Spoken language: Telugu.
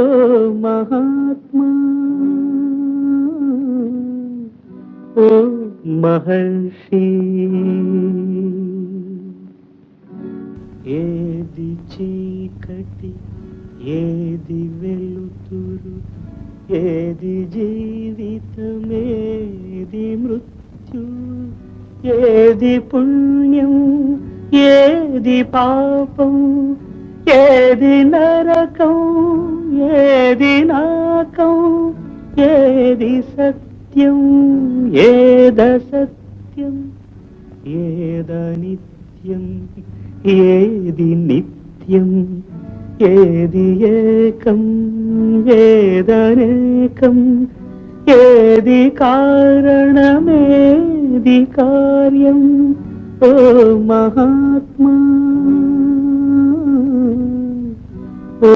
ఓ మహాత్మా, ఓ మహర్షి. ఏది చీకటి, ఏది వెలుతురు, ఏది జీవితమేది మృత్యు, ఏది పుణ్యం ఏది పాపం, ఏది నరకం ఏది నాకం, ఏది సత్యం ఏదసత్యం, ఏదనిత్యం ఏది నిత్యం, ఏది ఏకం ఏదనేకం, ఏది కారణమేది కార్యం. ఓ మహాత్మా, ఓ